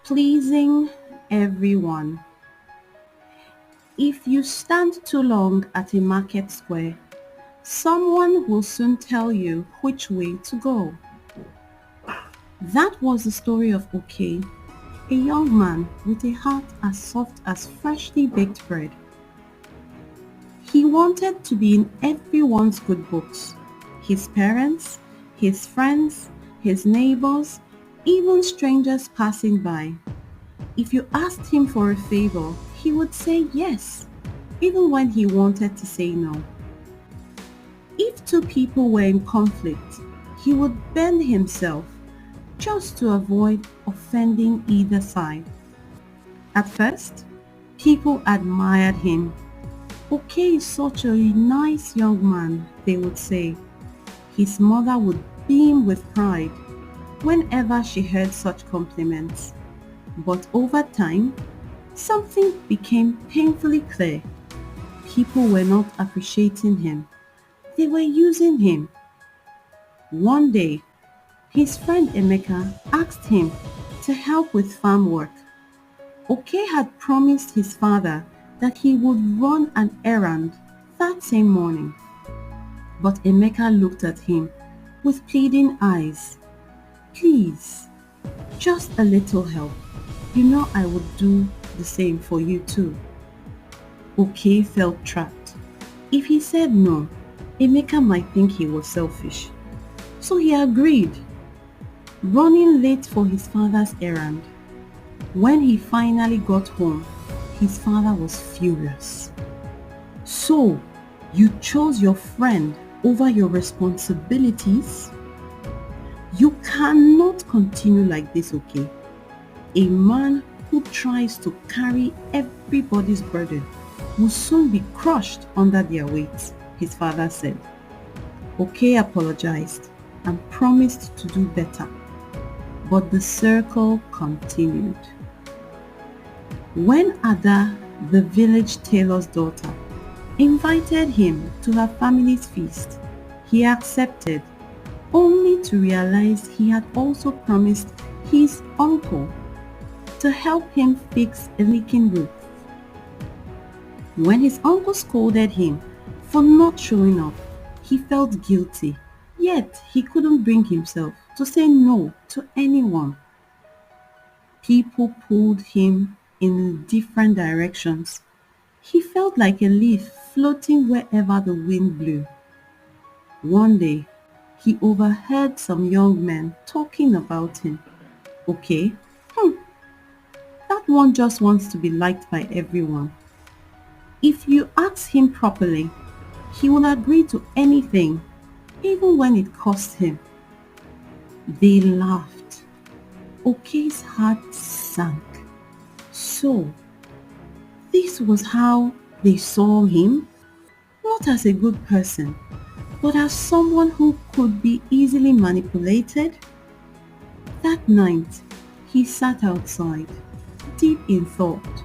Pleasing everyone. If you stand too long at a market square, someone will soon tell you which way to go. That was the story of Okay, a young man with a heart as soft as freshly baked bread. He wanted to be in everyone's good books. His parents, his friends, his neighbors, even strangers passing by. If you asked him for a favor, he would say yes, even when he wanted to say no. If two people were in conflict, he would bend himself just to avoid offending either side. At first, people admired him. Okay is such a nice young man, they would say. His mother would beam with pride whenever she heard such compliments. But over time, something became painfully clear. People were not appreciating him. They were using him. One day, his friend Emeka asked him to help with farm work. Oke had promised his father that he would run an errand that same morning. But Emeka looked at him with pleading eyes. Please, just a little help. You know I would do the same for you too. Oke felt trapped. If he said no, Emeka might think he was selfish. So he agreed, running late for his father's errand. When he finally got home, his father was furious. So, you chose your friend over your responsibilities? You cannot continue like this, okay? A man who tries to carry everybody's burden will soon be crushed under their weight, his father said. Oke apologized and promised to do better, but the circle continued. When Ada, the village tailor's daughter, invited him to her family's feast, he accepted, only to realize he had also promised his uncle to help him fix a leaking roof. When his uncle scolded him for not showing up, he felt guilty, yet he couldn't bring himself to say no to anyone. People pulled him in different directions. He felt like a leaf floating wherever the wind blew. One day, he overheard some young men talking about him. Okay, that one just wants to be liked by everyone. If you ask him properly, he will agree to anything, even when it costs him. They laughed. Oke's heart sank. So, this was how they saw him, not as a good person, but as someone who could be easily manipulated. That night, he sat outside, deep in thought.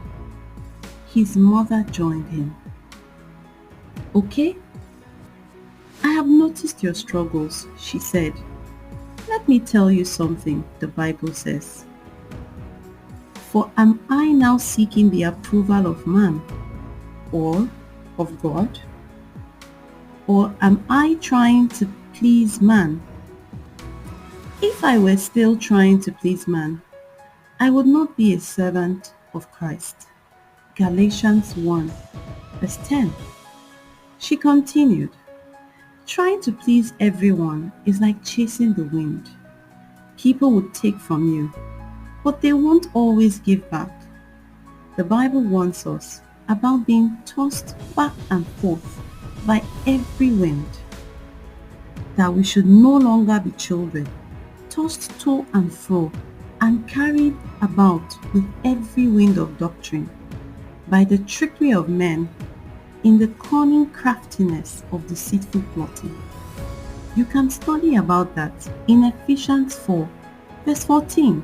His mother joined him. Okay, I have noticed your struggles, she said. Let me tell you something the Bible says. For am I now seeking the approval of man or of God? Or am I trying to please man? If I were still trying to please man, I would not be a servant of Christ. Galatians 1 verse 10. She continued, trying to please everyone is like chasing the wind. People would take from you, but they won't always give back. The Bible warns us about being tossed back and forth by every wind, that we should no longer be children, tossed to and fro and carried about with every wind of doctrine, by the trickery of men, in the cunning craftiness of deceitful plotting. You can study about that in Ephesians 4 verse 14.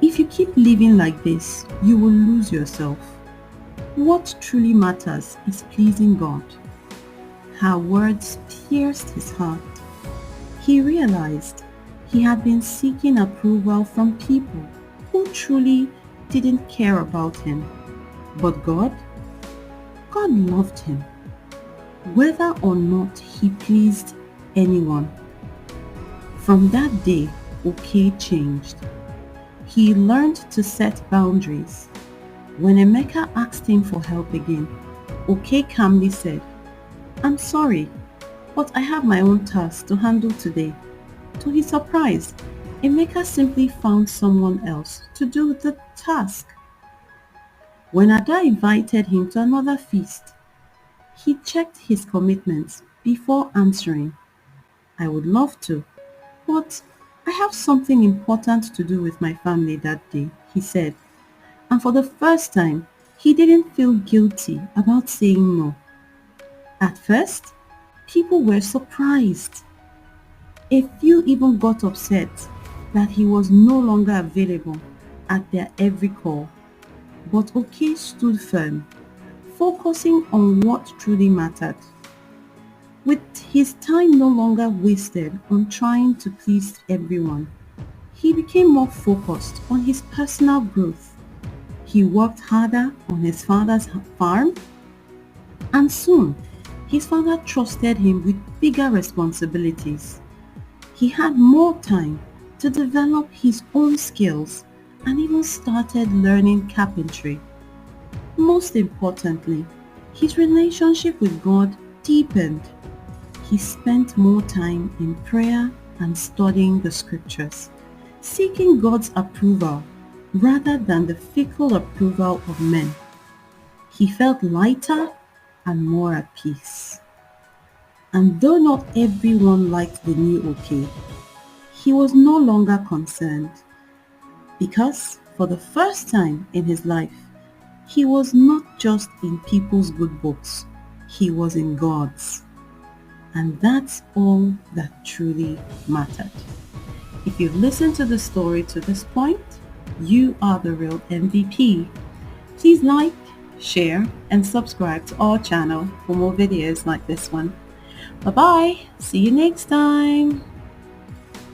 If you keep living like this, you will lose yourself. What truly matters is pleasing God. Her words pierced his heart. He realized he had been seeking approval from people who truly didn't care about him. But God loved him, whether or not he pleased anyone. From that day, Oke changed. He learned to set boundaries. When Emeka asked him for help again, Oke calmly said, "I'm sorry, but I have my own task to handle today." To his surprise, Emeka simply found someone else to do the task. When Ada invited him to another feast, he checked his commitments before answering. "I would love to, but I have something important to do with my family that day," he said. And for the first time, he didn't feel guilty about saying no. At first, people were surprised. A few even got upset that he was no longer available at their every call. But Oke stood firm, focusing on what truly mattered. With his time no longer wasted on trying to please everyone, he became more focused on his personal growth. He worked harder on his father's farm, and soon his father trusted him with bigger responsibilities. He had more time to develop his own skills and even started learning carpentry. Most importantly, his relationship with God deepened. He spent more time in prayer and studying the scriptures, seeking God's approval rather than the fickle approval of men. He felt lighter and more at peace. And though not everyone liked the new Oke, he was no longer concerned, because for the first time in his life, he was not just in people's good books, he was in God's. And that's all that truly mattered. If you've listened to the story to this point, you are the real MVP. Please like, share, and subscribe to our channel for more videos like this one. Bye bye. See you next time.